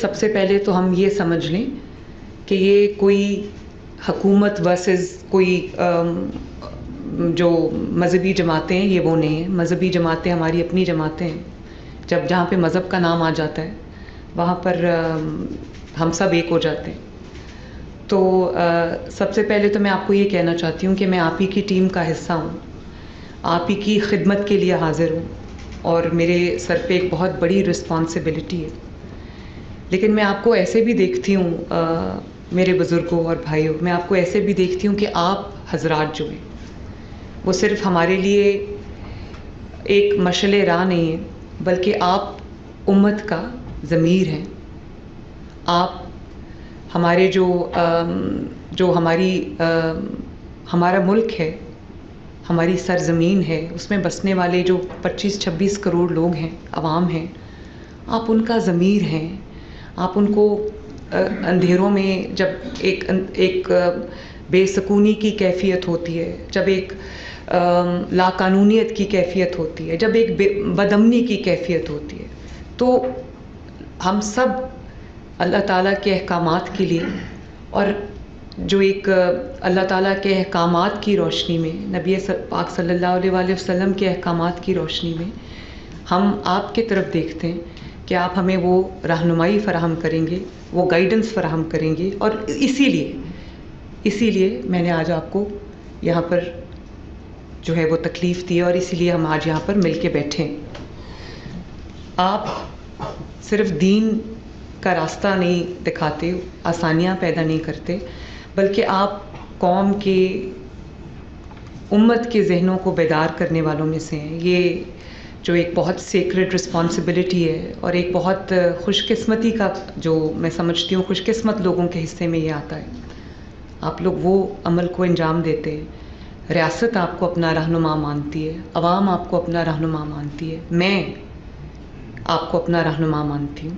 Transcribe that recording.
سب سے پہلے تو ہم یہ سمجھ لیں کہ یہ کوئی حکومت ورسز کوئی جو مذہبی جماعتیں ہیں، یہ وہ نہیں ہیں. مذہبی جماعتیں ہماری اپنی جماعتیں ہیں. جہاں پہ مذہب کا نام آ جاتا ہے وہاں پر ہم سب ایک ہو جاتے ہیں. تو سب سے پہلے تو میں آپ کو یہ کہنا چاہتی ہوں کہ میں آپ ہی کی ٹیم کا حصہ ہوں، آپ ہی کی خدمت کے لیے حاضر ہوں، اور میرے سر پہ ایک بہت بڑی رسپانسبلٹی ہے. لیکن میں آپ کو ایسے بھی دیکھتی ہوں میرے بزرگوں اور بھائیوں، میں آپ کو ایسے بھی دیکھتی ہوں کہ آپ حضرات جو ہیں وہ صرف ہمارے لیے ایک مشعل راہ نہیں ہیں، بلکہ آپ امت کا ضمیر ہیں. آپ ہمارے جو ہمارا ملک ہے، ہماری سرزمین ہے، اس میں بسنے والے جو 25-26 کروڑ لوگ ہیں، عوام ہیں، آپ ان کا ضمیر ہیں. آپ ان کو اندھیروں میں جب ایک بے سکونی کی کیفیت ہوتی ہے، جب ایک لاقانونیت کی کیفیت ہوتی ہے، جب ایک بدامنی کی کیفیت ہوتی ہے، تو ہم سب اللہ تعالیٰ کے احکامات کے لیے، اور جو ایک اللہ تعالیٰ کے احکامات کی روشنی میں، نبی پاک صلی اللہ علیہ وآلہ وسلم کے احکامات کی روشنی میں ہم آپ کی طرف دیکھتے ہیں کہ آپ ہمیں وہ رہنمائی فراہم کریں گے، وہ گائیڈنس فراہم کریں گے. اور اسی لیے میں نے آج آپ کو یہاں پر جو ہے وہ تکلیف دی ہے، اور اسی لیے ہم آج یہاں پر مل کے بیٹھے ہیں. آپ صرف دین کا راستہ نہیں دکھاتے، آسانیاں پیدا نہیں کرتے، بلکہ آپ قوم کے، امت کے ذہنوں کو بیدار کرنے والوں میں سے ہیں. یہ جو ایک بہت سیکرڈ رسپانسبلٹی ہے، اور ایک بہت خوش قسمتی کا، جو میں سمجھتی ہوں خوش قسمت لوگوں کے حصے میں یہ آتا ہے. آپ لوگ وہ عمل کو انجام دیتے ہیں. ریاست آپ کو اپنا رہنما مانتی ہے، عوام آپ کو اپنا رہنما مانتی ہے، میں آپ کو اپنا رہنما مانتی ہوں.